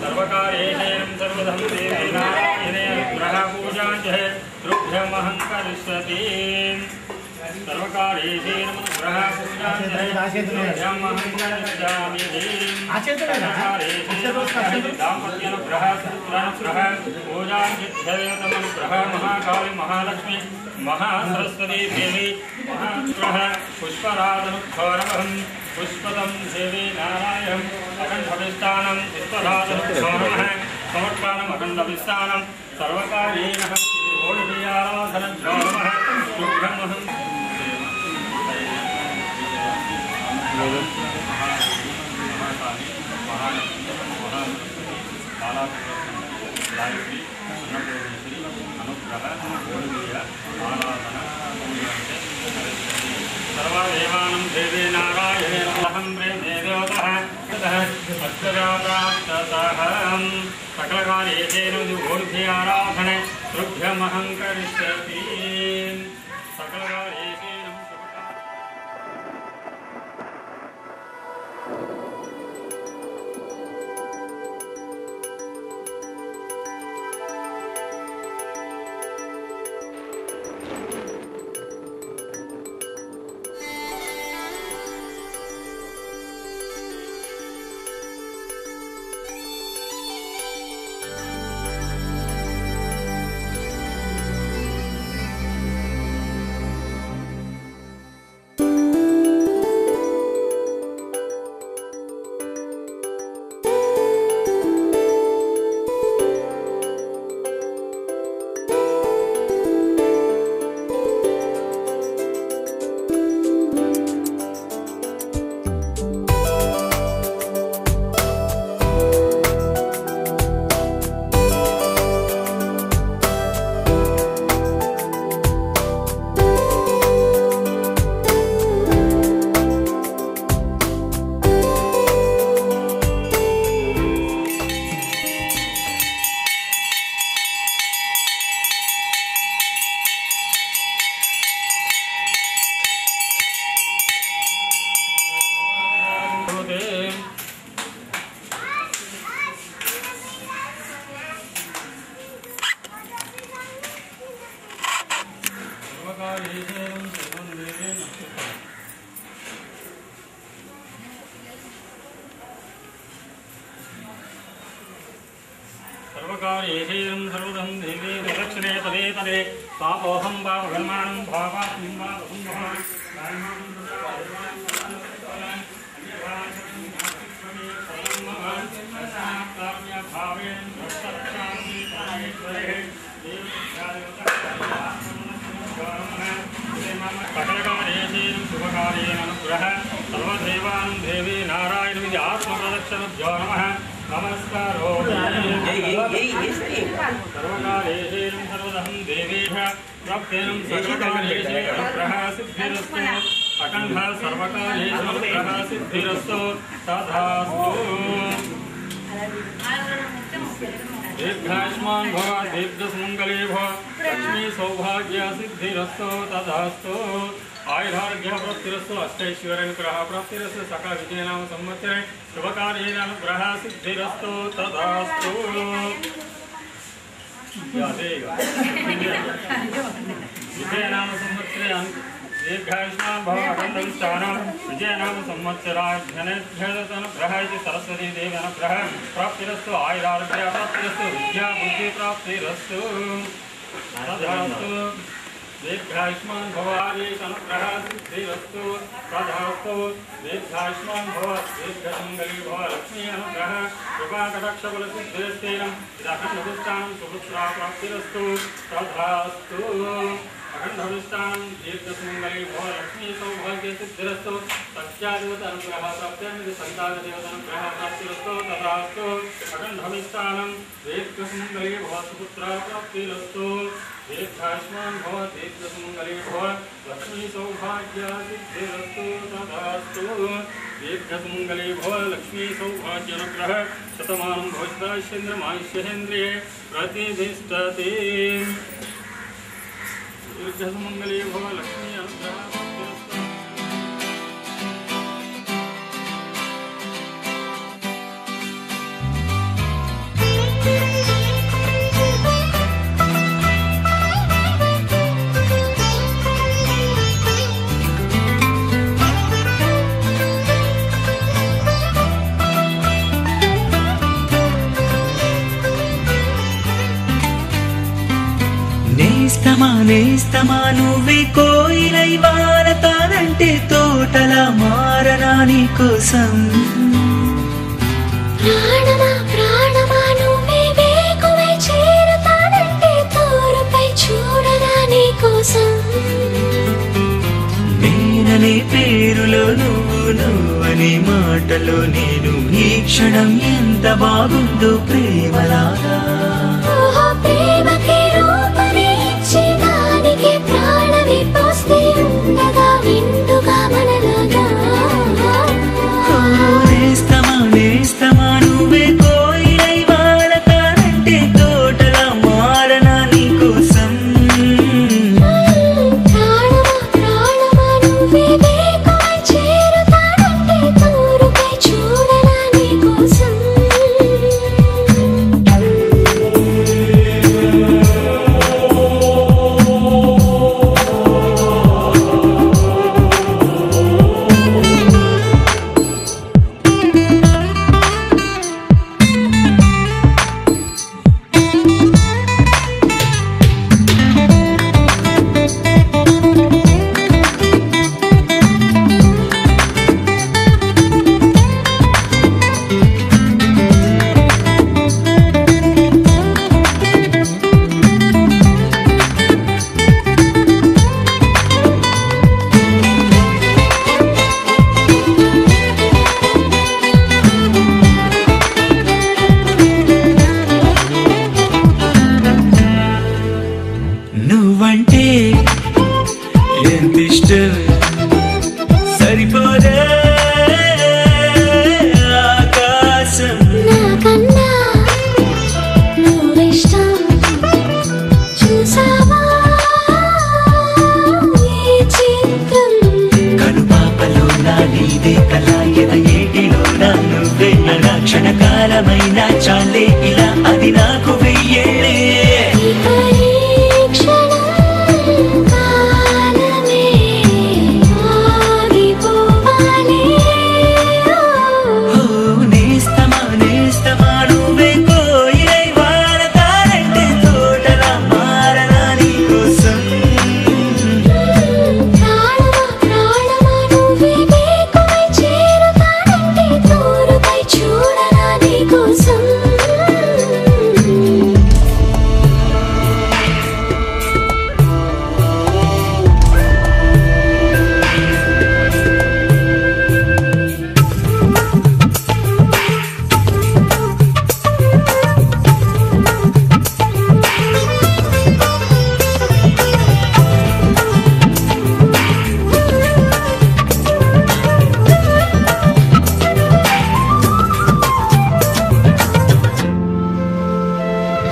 सर्वकार्येण सर्वधं देवी नारायणे ग्रह पूजां च तुभ्यमहं करिष्यामि सर्वकार्येण ग्रह पूजां च तुभ्यमहं करिष्यामि दाम्पत्यं ग्रह पुत्रान् ग्रह पूजां च ग्रह महाकाली महालक्ष्मी महासरस्वती देवी महाग्रह पुष्पराजनुक्षौरवहं पुष्पदं देवी नारायणं अखण्डभिष्टानं पुष्पराजनुक्षौरवः समर्पणम् अखण्डभिष्टानं सर्वकार्येण आराधनक्षौरवः शुभ्रमहं सर्वदेवानं देवी नारायणेन अहं प्रेमे देवतः अक्षराप्राप्ततः सकलकार्येषु ऊर्ध्वे आराधने तुभ्यमहं करिष्यामि सकलकार्येषु सर्वकार्येषु सर्वदं देवी दक्षिणे पदे पदे पापोहं पापकर्माणं भावात्मं पापसंभवं सकलकार्येषु शुभकार्येण अनुग्रह सर्वदेवानं देवी नारायणमिति आत्मप्रदक्षिणभ्यो नमः नमस्कारो सर्वकार्येषु सर्वदं देवीभ्यः प्राप्तेनं सर्वकार्येषु अनुग्रह सिद्धिरस्तु अखण्ड सर्वकार्येषु अनुग्रह सिद्धिरस्तु तथास्तु दीर्घायुष्मान् भव दीर्घसुमङ्गले भव लक्ष्मी सौभाग्य सिद्धिरस्तु तथास्तु आयुरारोग्य प्राप्तिरस्तु अष्टैश्वर्यानुग्रह प्राप्तिरस्तु सकल विजयनाम संवत्सरे शुभकार्येण अनुग्रह सिद्धिरस्तु तथास्तु विजयनाम संवत्सरे दीर्घायुष्मान् भव अखण्डविष्टानं विजयनाम संवत्सराभ्यनुग्रह इति सरस्वती देवी अनुग्रह प्राप्तिरस्तु आयुरारोग्य प्राप्तिरस्तु विद्या बुद्धि प्राप्तिरस्तु तथास्तु दीर्घायुष्मान् भव अनुग्रह सिद्धिरस्तु तथास्तु दीर्घायुष्मान् भव दीर्घसुमङ्गली भव लक्ष्मी अनुग्रह कृपाकटाक्षबलसिद्धिरस्तेन अखण्डविष्टानं सुपुत्रा प्राप्तिरस्तु तथास्तु अखण्डविष्टानं दीर्घसुमङ्गली भव लक्ष्मी सौभाग्य सिद्धिरस्तु सत्यादेवता अनुग्रह प्राप्तिर्मिति सन्तानदेवता अनुग्रह प्राप्तिरस्तु तथास्तु अखण्डविष्टानं दीर्घसुमङ्गली भव सुपुत्रा प्राप्तिरस्तु दीर्घायुष्मान् भव दीर्घसुमङ्गली भव लक्ष्मी सौभाग्य सिद्धिरस्तु तथास्तु दीर्घसुमङ्गली भव लक्ष्मी सौभाग्य अनुग्रह शतमानं भवत्यायुष्येन्द्रिये प्रतिष्ठते दीर्घसुमङ्गली भव लक्ष्मी अनुग्रह నేస్తమా నువ్వే కోయిలై వారతానంటే తోటలా మారనా నీ కోసం ప్రాణమా ప్రాణమా నువ్వే వేకువై చేరతానంటే తోరుపై చూడనా నీ కోసం నేననే పేరులో నువ్వు నువ్వనే మాటలో నేను ఈ క్షణం ఎంత బాగుందో ప్రేమలాగా ప్రేమకి రూపమే ఇచ్చి దానికి ప్రాణమి పోస్తే ఉండగా విందుగా మనలాగా నేస్తమా నేస్తమా నువ్వే కోయిలై వారతానంటే తోటలా మారనా నీ కోసం ప్రాణమా ప్రాణమా నువ్వే వేకువై చేరతానంటే తోరుపై చూడనా నీ కోసం నువ్వంటే ఎంతిష్టం సరిపోదే ఆకాశం నాకన్నా నువ్విష్టం చూసావా ఈ చిత్రం కనుపాపలో నా నీదే కళ ఎద ఏటిలో నా నువ్వే నా క్షణకాలమైన చాలే ఇలా అది నాకు వెయ్యేళ్ళే ఈ పరీక్షణం కాలమే ఆగిపోవాలి నేస్తమా నేస్తమా నువ్వే కోయిలై వారతానంటే తోటలా మారనా నీ కోసం ప్రాణమా ప్రాణమా నువ్వే వేకువై చేరతానంటే తోరుపై చూడనా నీ కోసం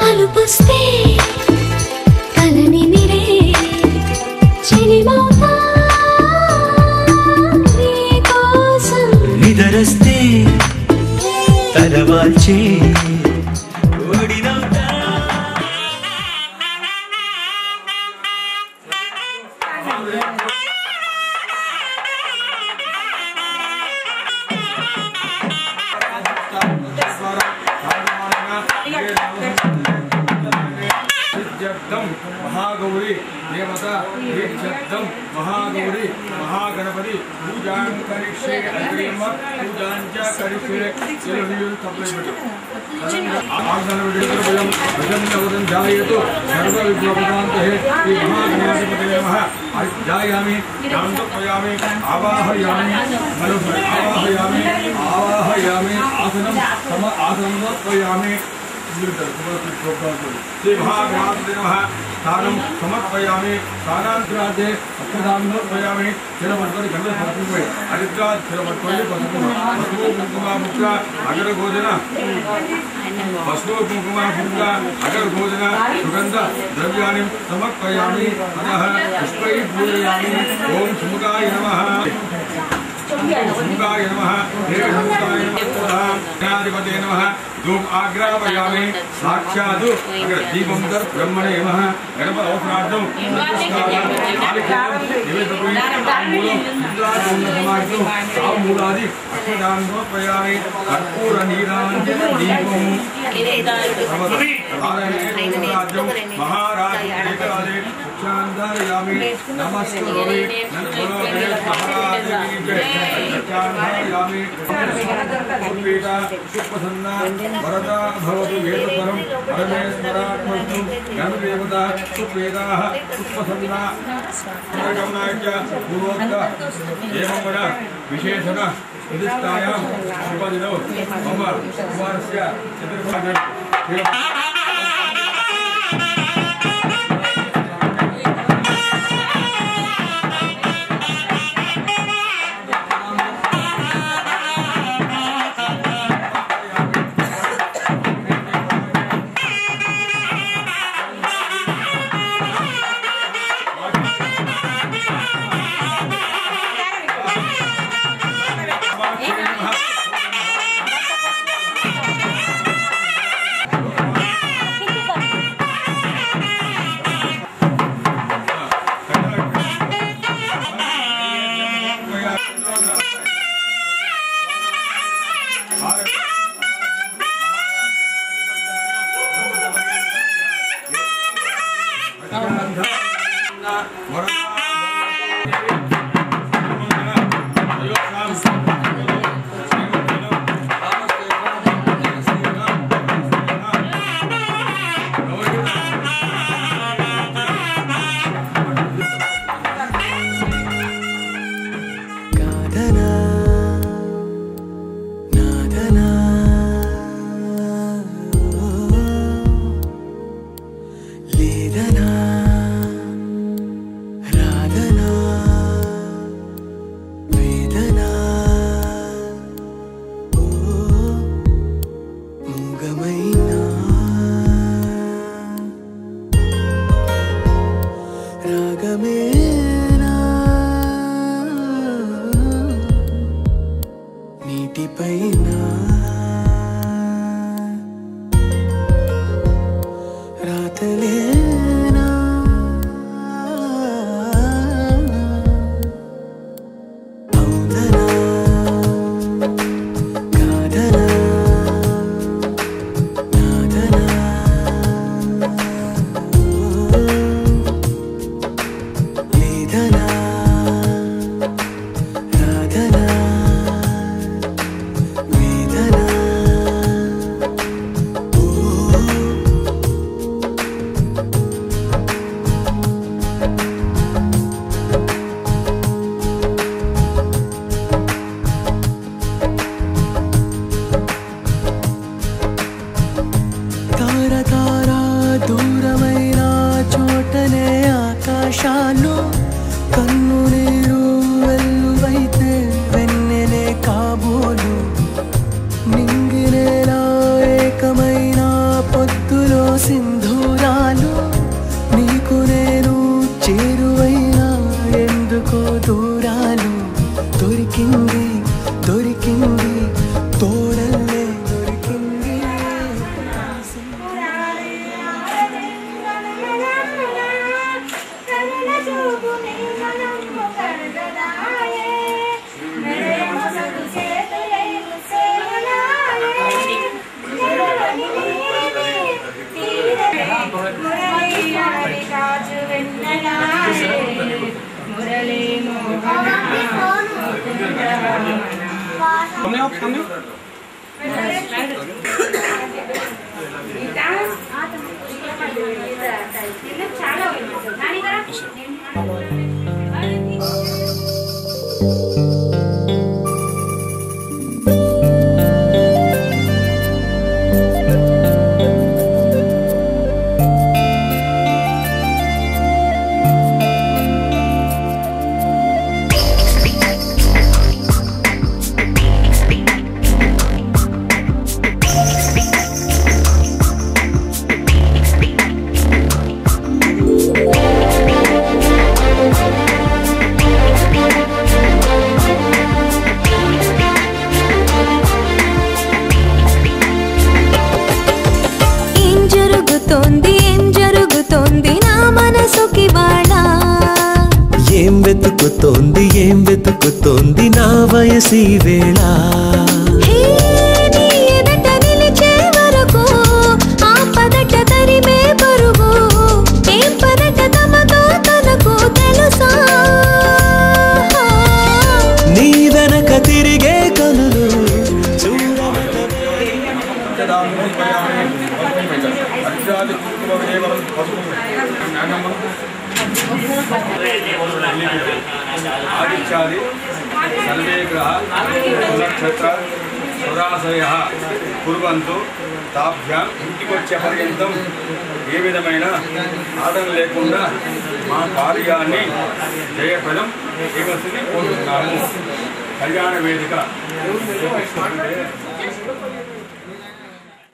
అలుపుస్తే కలని మిరే చెలిమౌతా నీ కోసం నిదరస్తే తలవాల్చే ఓడినవుతా महागौरी देवता शब्दम महागौरी महागणपति पूजां करिष्ये अग्रिम पूजां च करिष्ये सेलुयुल तप्लेबिटु आसनविडितरभयं भजन्नवदं जायतु सर्वविघ्नोपशान्तये श्री महागणपतये नमः जायामि नामपयामि आवाहयामि आवाहयामि आवाहयामि आसनं सम आसनं पयामि श्री महागणाधिपतये नमः स्थानं समर्पयामि स्थानान्तरादे अक्षतान्नोर्पयामि शिरमर्पणि गन्धं समर्पयामि हरिद्रात् शिरमर्पणि पशुकुम कुङ्कुमामुद्र अगरगोचन पशुकुङ्कुमामुद्र अगरगोचन सुगन्ध द्रव्याणि समर्पयामि अतः पुष्पैः पूजयामि ओम सुमुखाय नमः सुमुखाय नमः देवसमुखाय नमः गणाधिपतये नमः धूप आग्रापयामि साक्षात् दीपं ब्रह्मणे नमः गणपतोत्रार्थं मूलादि अक्षतान्नोर्पयामि कर्पूरनीराञ्जनदीपं महाराज दीक्षांधारयामि नमस्करोमि नमो गणेश महाराज की जय दीक्षांधारयामि सुपीता सुप्रसन्ना वरदा भवतु वेदपरं परमेश्वरात्मस्तु गणदेवता सुप्रेदाः सुप्रसन्ना गमनाय पूर्वोक्त एवं वद विशेषण उदिष्टायां उपदिनो मम कुमारस्य चतुर्भागं ఏం వెతుకుతోంది నా వయసి వేళ పదట తరిమే పరుగు ఏం పదట తమతో ఆదిత్యాది కుంకుమవిదేవరం పసుపు ఆదిత్యాది సర్వే గ్రహ నక్షత్ర సురాశయ కుర్వంతు తాభ్యాం ఇంటికొచ్చే పర్యంతం ఏ విధమైన ఆటం లేకుండా మా కార్యాన్ని జయప్రదం చేయవలసింది కోరుతున్నాము. కళ్యాణ వేదిక